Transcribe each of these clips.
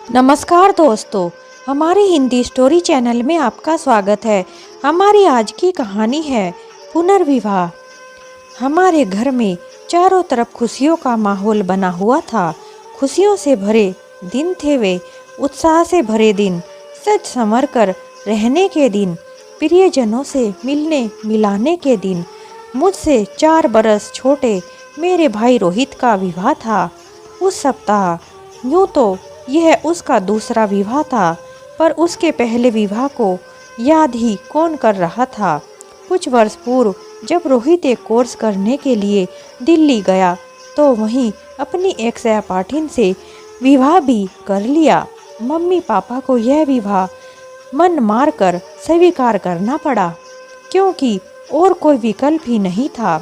नमस्कार दोस्तों, हमारे हिंदी स्टोरी चैनल में आपका स्वागत है। हमारी आज की कहानी है पुनर्विवाह। हमारे घर में चारों तरफ खुशियों का माहौल बना हुआ था। खुशियों से भरे दिन थे वे, उत्साह से भरे दिन, सच संवर कर रहने के दिन, प्रियजनों से मिलने मिलाने के दिन। मुझसे 4 बरस छोटे मेरे भाई रोहित का विवाह था। उस सप्ताह यूँ तो यह उसका दूसरा विवाह था, पर उसके पहले विवाह को याद ही कौन कर रहा था। कुछ वर्ष पूर्व जब रोहित एक कोर्स करने के लिए दिल्ली गया तो वहीं अपनी एक सहपाठिन से विवाह भी कर लिया। मम्मी पापा को यह विवाह मन मार कर स्वीकार करना पड़ा, क्योंकि और कोई विकल्प ही नहीं था।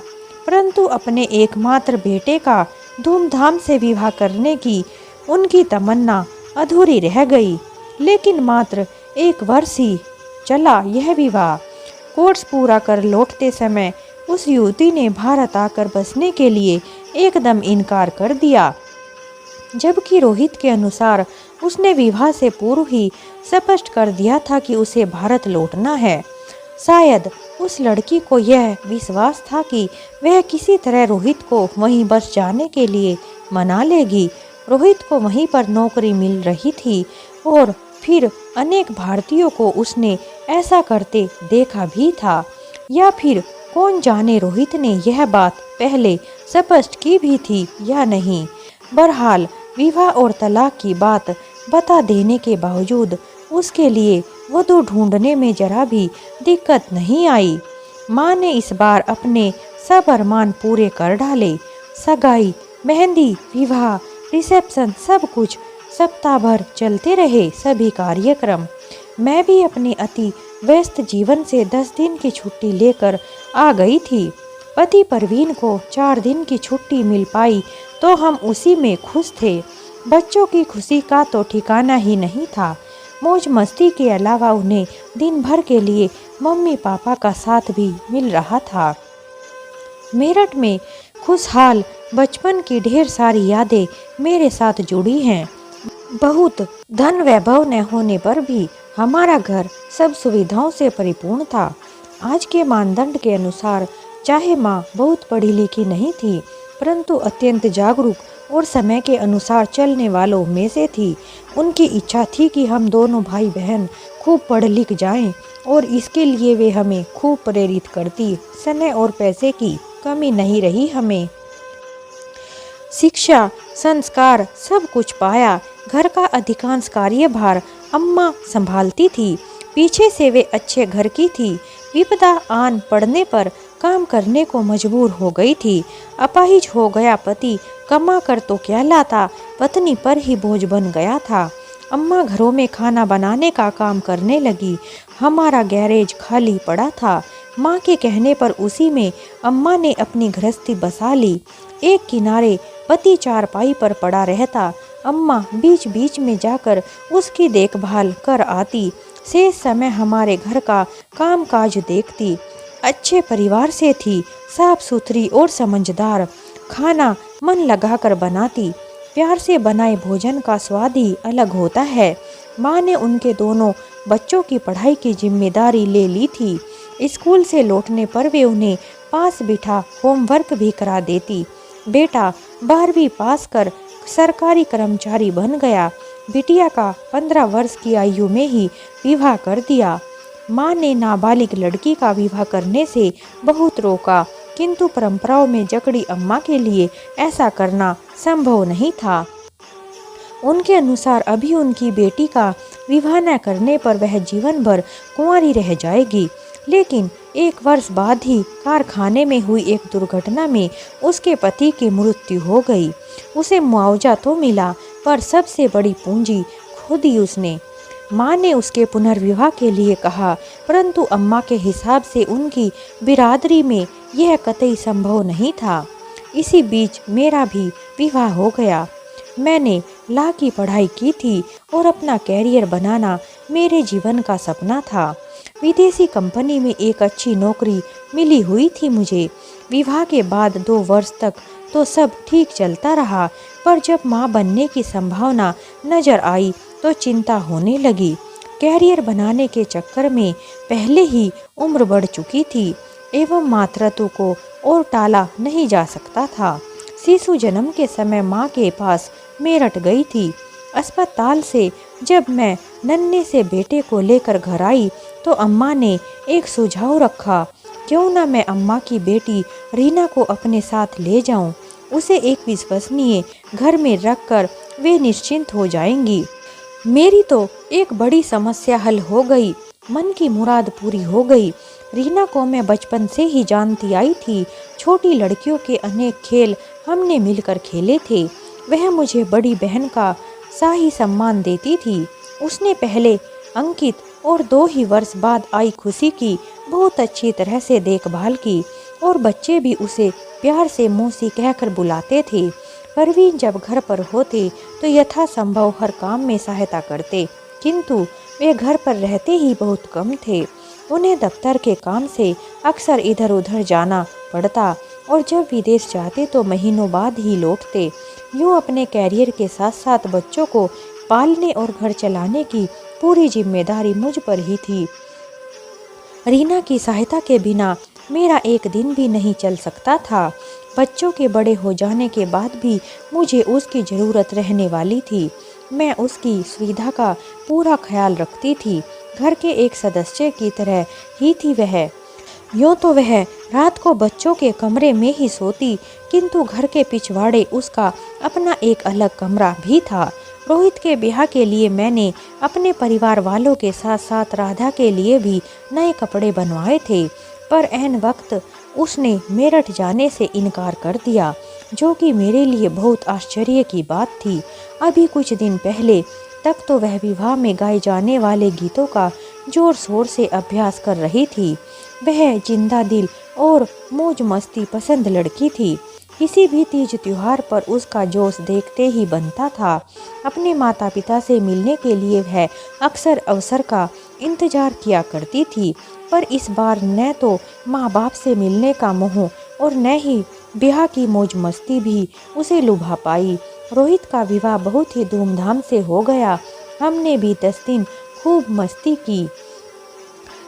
परंतु अपने एकमात्र बेटे का धूमधाम से विवाह करने की उनकी तमन्ना अधूरी रह गई। लेकिन मात्र 1 वर्ष ही चला यह विवाह। कोर्स पूरा कर लौटते समय उस युवती ने भारत आकर बसने के लिए एकदम इनकार कर दिया, जबकि रोहित के अनुसार उसने विवाह से पूर्व ही स्पष्ट कर दिया था कि उसे भारत लौटना है। शायद उस लड़की को यह विश्वास था कि वह किसी तरह रोहित को वहीं बस जाने के लिए मना लेगी। रोहित को वहीं पर नौकरी मिल रही थी और फिर अनेक भारतीयों को उसने ऐसा करते देखा भी था, या फिर कौन जाने रोहित ने यह बात पहले स्पष्ट की भी थी या नहीं। बहरहाल विवाह और तलाक की बात बता देने के बावजूद उसके लिए वधू ढूंढने में जरा भी दिक्कत नहीं आई। माँ ने इस बार अपने सब अरमान पूरे कर डाले। सगाई, मेहंदी, विवाह, रिसेप्शन, सब कुछ सप्ताह भर चलते रहे सभी कार्यक्रम। मैं भी अपने अति व्यस्त जीवन से 10 दिन की छुट्टी लेकर आ गई थी। पति परवीन को 4 दिन की छुट्टी मिल पाई तो हम उसी में खुश थे। बच्चों की खुशी का तो ठिकाना ही नहीं था। मौज मस्ती के अलावा उन्हें दिन भर के लिए मम्मी पापा का साथ भी मिल रहा था। मेरठ में खुशहाल बचपन की ढेर सारी यादें मेरे साथ जुड़ी हैं। बहुत धन वैभव न होने पर भी हमारा घर सब सुविधाओं से परिपूर्ण था। आज के मानदंड के अनुसार चाहे माँ बहुत पढ़ी लिखी नहीं थी, परंतु अत्यंत जागरूक और समय के अनुसार चलने वालों में से थी। उनकी इच्छा थी कि हम दोनों भाई बहन खूब पढ़ लिख जाएं और इसके लिए वे हमें खूब प्रेरित करती। समय और पैसे की कमी नहीं रही हमें। शिक्षा, संस्कार सब कुछ पाया। घर का अधिकांश कार्यभार अम्मा संभालती थी। पीछे से वे अच्छे घर की थी। विपदा आन पड़ने पर काम करने को मजबूर हो गई थी। अपाहिज हो गया पति कमा कर तो क्या लाता, पत्नी पर ही बोझ बन गया था। अम्मा घरों में खाना बनाने का काम करने लगी। हमारा गैरेज खाली पड़ा था। माँ के कहने पर उसी में अम्मा ने अपनी गृहस्थी बसा ली। एक किनारे पति चारपाई पर पड़ा रहता, अम्मा बीच बीच में जाकर उसकी देखभाल कर आती। शेष समय हमारे घर का कामकाज देखती। अच्छे परिवार से थी, साफ सुथरी और समझदार। खाना मन लगाकर बनाती। प्यार से बनाए भोजन का स्वाद ही अलग होता है। माँ ने उनके दोनों बच्चों की पढ़ाई की जिम्मेदारी ले ली थी। स्कूल से लौटने पर वे उन्हें पास बिठा होमवर्क भी करा देती। बेटा 12वीं पास कर सरकारी कर्मचारी बन गया। बिटिया का 15 वर्ष की आयु में ही विवाह कर दिया। माँ ने नाबालिग लड़की का विवाह करने से बहुत रोका, किंतु परंपराओं में जकड़ी अम्मा के लिए ऐसा करना संभव नहीं था। उनके अनुसार अभी उनकी बेटी का विवाह न करने पर वह जीवन भर कुंवारी रह जाएगी। लेकिन 1 वर्ष बाद ही कारखाने में हुई एक दुर्घटना में उसके पति की मृत्यु हो गई। उसे मुआवजा तो मिला, पर सबसे बड़ी पूंजी खो दी उसने। माँ ने उसके पुनर्विवाह के लिए कहा, परंतु अम्मा के हिसाब से उनकी बिरादरी में यह कतई संभव नहीं था। इसी बीच मेरा भी विवाह हो गया। मैंने लॉ की पढ़ाई की थी और अपना कैरियर बनाना मेरे जीवन का सपना था। विदेशी कंपनी में एक अच्छी नौकरी मिली हुई थी मुझे। विवाह के बाद 2 वर्ष तक तो सब ठीक चलता रहा, पर जब माँ बनने की संभावना नजर आई तो चिंता होने लगी। कैरियर बनाने के चक्कर में पहले ही उम्र बढ़ चुकी थी एवं मातृत्व को और टाला नहीं जा सकता था। शिशु जन्म के समय माँ के पास मेरठ गई थी। अस्पताल से जब मैं नन्हे से बेटे को लेकर घर आई तो अम्मा ने एक सुझाव रखा, क्यों ना मैं अम्मा की बेटी रीना को अपने साथ ले जाऊं। उसे एक विश्वसनीय घर में रखकर वे निश्चिंत हो जाएंगी। मेरी तो एक बड़ी समस्या हल हो गई, मन की मुराद पूरी हो गई। रीना को मैं बचपन से ही जानती आई थी। छोटी लड़कियों के अनेक खेल हमने मिलकर खेले थे। वह मुझे बड़ी बहन का शाही सम्मान देती थी। उसने पहले अंकित और 2 ही वर्ष बाद आई खुशी की बहुत अच्छी तरह से देखभाल की और बच्चे भी उसे प्यार से मौसी कहकर बुलाते थे। परवीन जब घर पर होते तो यथासंभव हर काम में सहायता करते, किंतु वे घर पर रहते ही बहुत कम थे। उन्हें दफ्तर के काम से अक्सर इधर उधर जाना पड़ता और जब विदेश जाते तो महीनों बाद ही लौटते। यूँ अपने कैरियर के साथ साथ बच्चों को पालने और घर चलाने की पूरी जिम्मेदारी मुझ पर ही थी। रीना की सहायता के बिना मेरा एक दिन भी नहीं चल सकता था। बच्चों के बड़े हो जाने के बाद भी मुझे उसकी ज़रूरत रहने वाली थी। मैं उसकी सुविधा का पूरा ख्याल रखती थी। घर के एक सदस्य की तरह ही थी वह। यूँ तो वह रात को बच्चों के कमरे में ही सोती, किंतु घर के पिछवाड़े उसका अपना एक अलग कमरा भी था। रोहित के ब्याह के लिए मैंने अपने परिवार वालों के साथ साथ राधा के लिए भी नए कपड़े बनवाए थे, पर ऐन वक्त उसने मेरठ जाने से इनकार कर दिया, जो कि मेरे लिए बहुत आश्चर्य की बात थी। अभी कुछ दिन पहले तक तो वह विवाह में गाए जाने वाले गीतों का जोर शोर से अभ्यास कर रही थी। वह जिंदा दिल और मौज मस्ती पसंद लड़की थी। किसी भी तीज त्योहार पर उसका जोश देखते ही बनता था। अपने माता पिता से मिलने के लिए वह अक्सर अवसर का इंतजार किया करती थी, पर इस बार न तो माँ बाप से मिलने का मोह और न ही ब्याह की मौज मस्ती भी उसे लुभा पाई। रोहित का विवाह बहुत ही धूमधाम से हो गया। हमने भी 10 दिन खूब मस्ती की।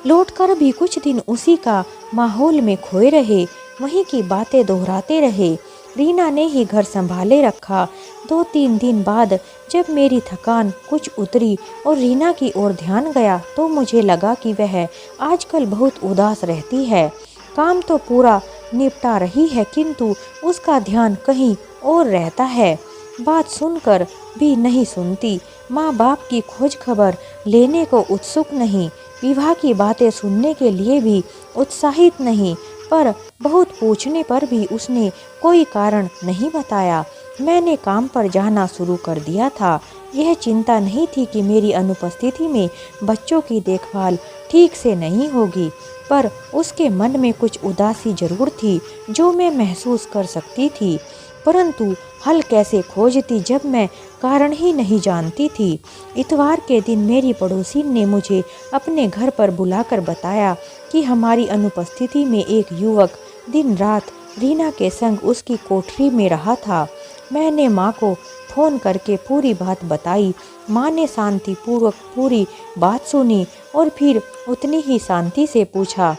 लौटकर भी कुछ दिन उसी का माहौल में खोए रहे, वहीं की बातें दोहराते रहे। रीना ने ही घर संभाले रखा। 2-3 दिन बाद जब मेरी थकान कुछ उतरी और रीना की ओर ध्यान गया तो मुझे लगा कि वह आजकल बहुत उदास रहती है। काम तो पूरा निपटा रही है, किंतु उसका ध्यान कहीं और रहता है। बात सुनकर भी नहीं सुनती, माँ बाप की खोज खबर लेने को उत्सुक नहीं, विवाह की बातें सुनने के लिए भी उत्साहित नहीं, पर बहुत पूछने पर भी उसने कोई कारण नहीं बताया। मैंने काम पर जाना शुरू कर दिया था। यह चिंता नहीं थी कि मेरी अनुपस्थिति में बच्चों की देखभाल ठीक से नहीं होगी, पर उसके मन में कुछ उदासी जरूर थी जो मैं महसूस कर सकती थी, परंतु हल कैसे खोजती जब मैं कारण ही नहीं जानती थी। इतवार के दिन मेरी पड़ोसी ने मुझे अपने घर पर बुलाकर बताया कि हमारी अनुपस्थिति में एक युवक दिन रात रीना के संग उसकी कोठरी में रहा था। मैंने माँ को फ़ोन करके पूरी बात बताई। माँ ने शांतिपूर्वक पूरी बात सुनी और फिर उतनी ही शांति से पूछा,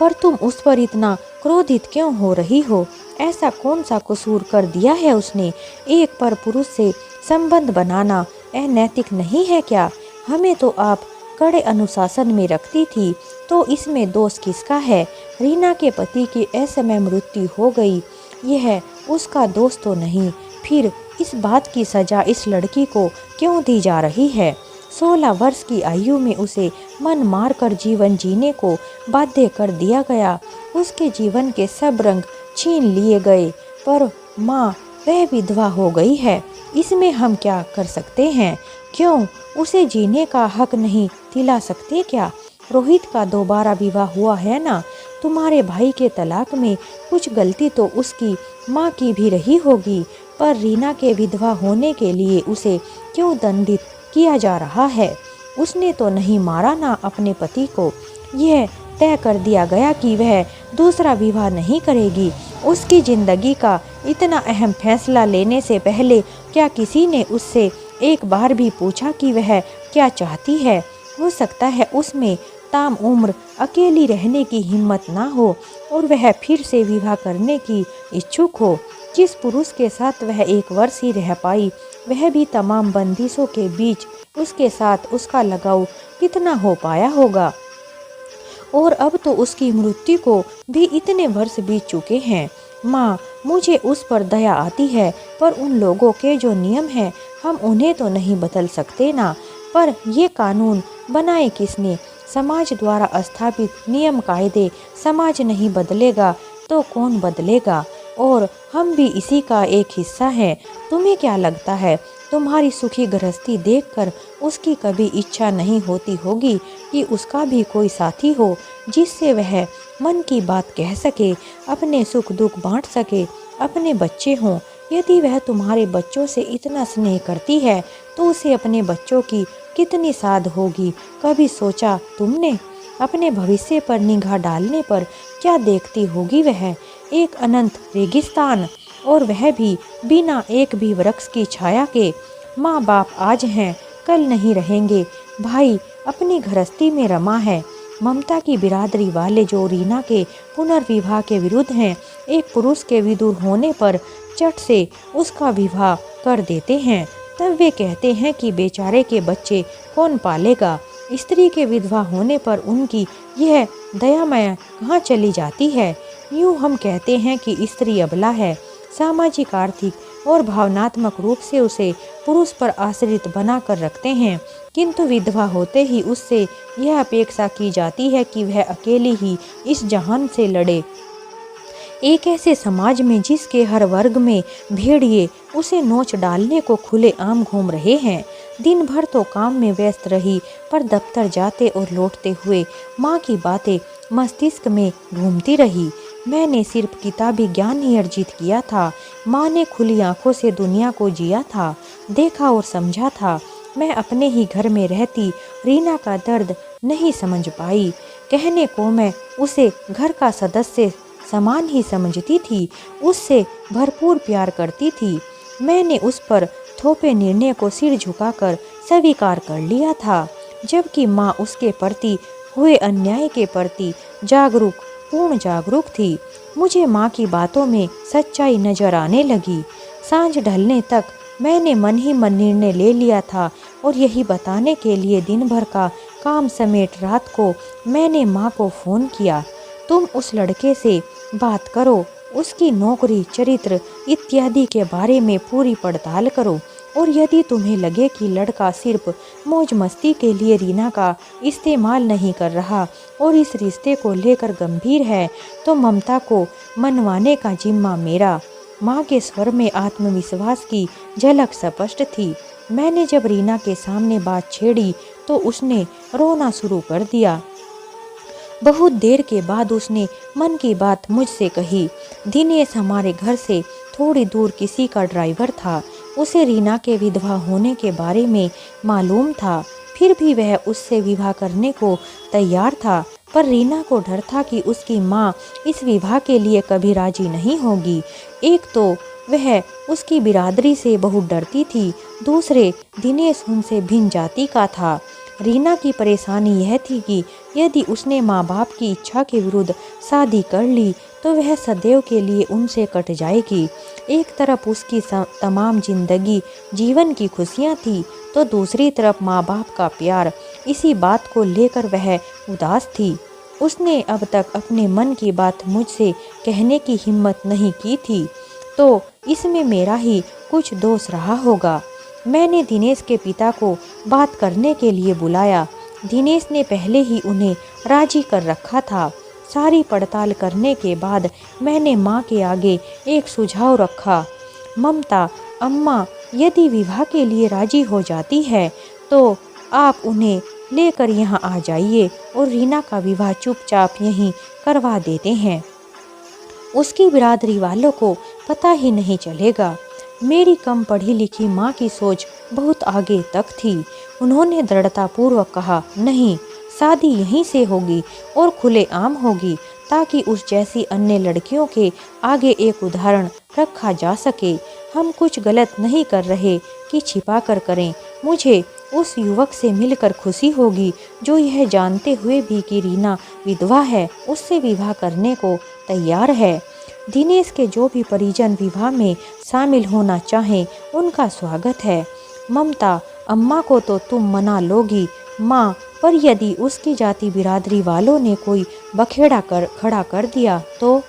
पर तुम उस पर इतना क्रोधित क्यों हो रही हो? ऐसा कौन सा कसूर कर दिया है उसने? एक पर पुरुष से संबंध बनाना अनैतिक नहीं है क्या? हमें तो आप कड़े अनुशासन में रखती थी, तो इसमें दोष किसका है? रीना के पति की असमय मृत्यु हो गई, यह उसका दोष तो नहीं, फिर इस बात की सजा इस लड़की को क्यों दी जा रही है? 16 वर्ष की आयु में उसे मन मार कर जीवन जीने को बाध्य कर दिया गया। उसके जीवन के सब रंग छीन लिए गए, पर माँ वह विधवा हो गई है, इसमें हम क्या कर सकते हैं? क्यों उसे जीने का हक नहीं दिला सकते क्या? रोहित का दोबारा विवाह हुआ है ना? तुम्हारे भाई के तलाक में कुछ गलती तो उसकी माँ की भी रही होगी, पर रीना के विधवा होने के लिए उसे क्यों दंडित किया जा रहा है? उसने तो नहीं मारा ना अपने पति को। यह तय कर दिया गया कि वह दूसरा विवाह नहीं करेगी। उसकी जिंदगी का इतना अहम फैसला लेने से पहले क्या किसी ने उससे एक बार भी पूछा कि वह क्या चाहती है। हो सकता है उसमें ताम उम्र अकेली रहने की हिम्मत ना हो और वह फिर से विवाह करने की इच्छुक हो। जिस पुरुष के साथ वह 1 वर्ष ही रह पाई, वह भी तमाम बंदिशों के बीच उसके साथ उसका लगाव कितना हो पाया होगा। और अब तो उसकी मृत्यु को भी इतने वर्ष बीत चुके हैं। माँ, मुझे उस पर दया आती है, पर उन लोगों के जो नियम हैं हम उन्हें तो नहीं बदल सकते ना। पर ये कानून बनाए किसने? समाज द्वारा स्थापित नियम कायदे समाज नहीं बदलेगा तो कौन बदलेगा? और हम भी इसी का एक हिस्सा हैं। तुम्हें क्या लगता है, तुम्हारी सुखी गृहस्थी देखकर उसकी कभी इच्छा नहीं होती होगी कि उसका भी कोई साथी हो जिससे वह मन की बात कह सके, अपने सुख दुख बांट सके? अपने बच्चे हों, यदि वह तुम्हारे बच्चों से इतना स्नेह करती है तो उसे अपने बच्चों की कितनी साध होगी? कभी सोचा तुमने? अपने भविष्य पर निगाह डालने पर क्या देखती होगी वह? एक अनंत रेगिस्तान, और वह भी बिना एक भी वृक्ष की छाया के। माँ बाप आज हैं, कल नहीं रहेंगे। भाई अपनी गृहस्थी में रमा है। ममता की बिरादरी वाले जो रीना के पुनर्विवाह के विरुद्ध हैं, एक पुरुष के विदुर होने पर चट से उसका विवाह कर देते हैं। तब वे कहते हैं कि बेचारे के बच्चे कौन पालेगा। स्त्री के विधवा होने पर उनकी यह दयामय कहाँ चली जाती है? यूँ हम कहते हैं कि स्त्री अबला है, सामाजिक आर्थिक और भावनात्मक रूप से उसे पुरुष पर आश्रित बना कर रखते हैं, किंतु विधवा होते ही उससे यह अपेक्षा की जाती है कि वह अकेली ही इस जहान से लड़े। एक ऐसे समाज में जिसके हर वर्ग में भेड़िए उसे नोच डालने को खुले आम घूम रहे हैं। दिन भर तो काम में व्यस्त रही, पर दफ्तर जाते और लौटते हुए माँ की बातें मस्तिष्क में घूमती रही। मैंने सिर्फ किताबी ज्ञान ही अर्जित किया था। माँ ने खुली आंखों से दुनिया को जिया था, देखा और समझा था। मैं अपने ही घर में रहती रीना का दर्द नहीं समझ पाई। कहने को मैं उसे घर का सदस्य समान ही समझती थी, उससे भरपूर प्यार करती थी। मैंने उस पर थोपे निर्णय को सिर झुकाकर स्वीकार कर लिया था, जबकि माँ उसके प्रति हुए अन्याय के प्रति पूर्ण जागरूक थी। मुझे माँ की बातों में सच्चाई नजर आने लगी। सांझ ढलने तक मैंने मन ही मन निर्णय ले लिया था, और यही बताने के लिए दिन भर का काम समेट रात को मैंने माँ को फ़ोन किया। तुम उस लड़के से बात करो, उसकी नौकरी, चरित्र इत्यादि के बारे में पूरी पड़ताल करो, और यदि तुम्हें लगे कि लड़का सिर्फ मौज मस्ती के लिए रीना का इस्तेमाल नहीं कर रहा और इस रिश्ते को लेकर गंभीर है, तो ममता को मनवाने का जिम्मा मेरा। माँ के स्वर में आत्मविश्वास की झलक स्पष्ट थी। मैंने जब रीना के सामने बात छेड़ी तो उसने रोना शुरू कर दिया। बहुत देर के बाद उसने मन की बात मुझसे कही। दिनेश हमारे घर से थोड़ी दूर किसी का ड्राइवर था। उसे रीना के विधवा होने के बारे में मालूम था, फिर भी वह उससे विवाह करने को तैयार था। पर रीना को डर था कि उसकी माँ इस विवाह के लिए कभी राजी नहीं होगी। एक तो वह उसकी बिरादरी से बहुत डरती थी, दूसरे दिनेश उनसे भिन्न जाति का था। रीना की परेशानी यह थी कि यदि उसने माँ बाप की इच्छा के विरुद्ध शादी कर ली तो वह सदैव के लिए उनसे कट जाएगी। एक तरफ उसकी तमाम जिंदगी जीवन की खुशियाँ थी, तो दूसरी तरफ माँ बाप का प्यार। इसी बात को लेकर वह उदास थी। उसने अब तक अपने मन की बात मुझसे कहने की हिम्मत नहीं की थी, तो इसमें मेरा ही कुछ दोष रहा होगा। मैंने दिनेश के पिता को बात करने के लिए बुलाया। दिनेश ने पहले ही उन्हें राजी कर रखा था। सारी पड़ताल करने के बाद मैंने माँ के आगे एक सुझाव रखा। ममता अम्मा यदि विवाह के लिए राजी हो जाती है तो आप उन्हें लेकर यहाँ आ जाइए और रीना का विवाह चुपचाप यहीं करवा देते हैं। उसकी बिरादरी वालों को पता ही नहीं चलेगा। मेरी कम पढ़ी लिखी माँ की सोच बहुत आगे तक थी। उन्होंने दृढ़तापूर्वक कहा, नहीं, शादी यहीं से होगी और खुलेआम होगी, ताकि उस जैसी अन्य लड़कियों के आगे एक उदाहरण रखा जा सके। हम कुछ गलत नहीं कर रहे कि छिपा कर करें। मुझे उस युवक से मिलकर खुशी होगी जो यह जानते हुए भी कि रीना विधवा है उससे विवाह करने को तैयार है। दिनेश के जो भी परिजन विवाह में शामिल होना चाहें उनका स्वागत है। ममता, अम्मा को तो तुम मना लोगी माँ, पर यदि उसकी जाति बिरादरी वालों ने कोई बखेड़ा कर खड़ा कर दिया तो?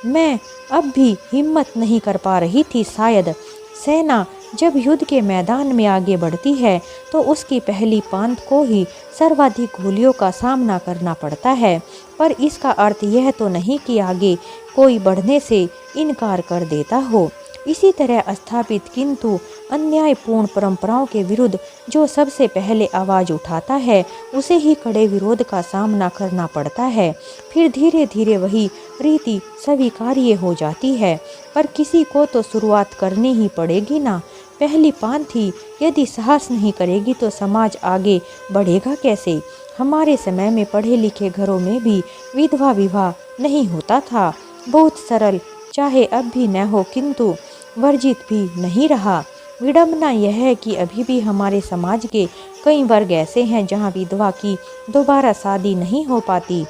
मैं अब भी हिम्मत नहीं कर पा रही थी। शायद सेना जब युद्ध के मैदान में आगे बढ़ती है तो उसकी पहली पांत को ही सर्वाधिक गोलियों का सामना करना पड़ता है, पर इसका अर्थ यह तो नहीं कि आगे कोई बढ़ने से इनकार कर देता हो। इसी तरह स्थापित किंतु अन्यायपूर्ण परंपराओं के विरुद्ध जो सबसे पहले आवाज़ उठाता है उसे ही कड़े विरोध का सामना करना पड़ता है। फिर धीरे धीरे वही रीति स्वीकार्य हो जाती है, पर किसी को तो शुरुआत करनी ही पड़ेगी ना। पहली पांति यदि साहस नहीं करेगी तो समाज आगे बढ़ेगा कैसे? हमारे समय में पढ़े लिखे घरों में भी विधवा विवाह नहीं होता था। बहुत सरल, चाहे अब भी न हो किंतु वर्जित भी नहीं रहा। विडंबना यह है कि अभी भी हमारे समाज के कई वर्ग ऐसे हैं जहां विधवा की दोबारा शादी नहीं हो पाती।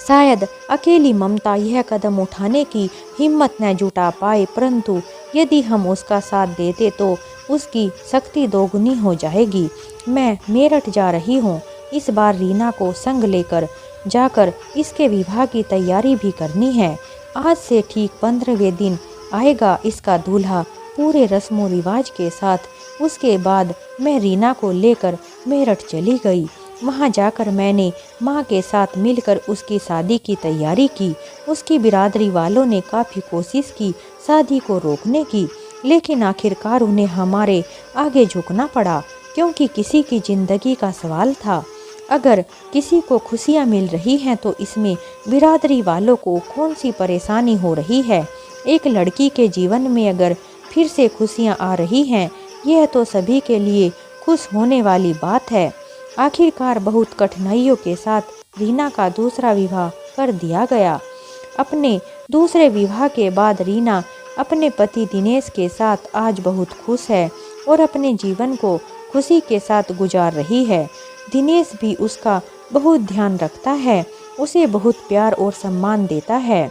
शायद अकेली ममता यह कदम उठाने की हिम्मत न जुटा पाए, परंतु यदि हम उसका साथ देते तो उसकी शक्ति दोगुनी हो जाएगी। मैं मेरठ जा रही हूँ। इस बार रीना को संग लेकर जाकर इसके विवाह की तैयारी भी करनी है। आज से ठीक 15वें दिन आएगा इसका दूल्हा पूरे रस्मों रिवाज के साथ। उसके बाद मैं रीना को लेकर मेरठ चली गई। वहां जाकर मैंने माँ के साथ मिलकर उसकी शादी की तैयारी की। उसकी बिरादरी वालों ने काफ़ी कोशिश की शादी को रोकने की, लेकिन आखिरकार उन्हें हमारे आगे झुकना पड़ा, क्योंकि किसी की जिंदगी का सवाल था। अगर किसी को खुशियाँ मिल रही हैं तो इसमें बिरादरी वालों को कौन सी परेशानी हो रही है? एक लड़की के जीवन में अगर फिर से खुशियाँ आ रही हैं, यह तो सभी के लिए खुश होने वाली बात है। आखिरकार बहुत कठिनाइयों के साथ रीना का दूसरा विवाह कर दिया गया। अपने दूसरे विवाह के बाद रीना अपने पति दिनेश के साथ आज बहुत खुश है और अपने जीवन को खुशी के साथ गुजार रही है। दिनेश भी उसका बहुत ध्यान रखता है, उसे बहुत प्यार और सम्मान देता है।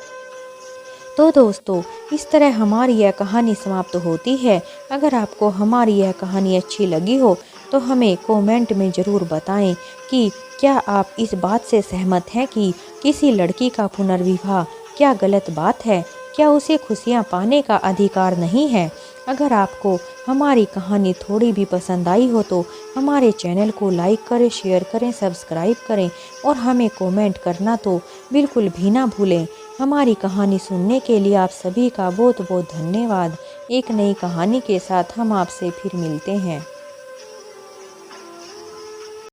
तो दोस्तों, इस तरह हमारी यह कहानी समाप्त होती है। अगर आपको हमारी यह कहानी अच्छी लगी हो तो हमें कमेंट में ज़रूर बताएं कि क्या आप इस बात से सहमत हैं कि किसी लड़की का पुनर्विवाह क्या गलत बात है? क्या उसे खुशियां पाने का अधिकार नहीं है? अगर आपको हमारी कहानी थोड़ी भी पसंद आई हो तो हमारे चैनल को लाइक करें, शेयर करें, सब्सक्राइब करें और हमें कमेंट करना तो बिल्कुल भी ना भूलें। हमारी कहानी सुनने के लिए आप सभी का बहुत बहुत धन्यवाद। एक नई कहानी के साथ हम आपसे फिर मिलते हैं।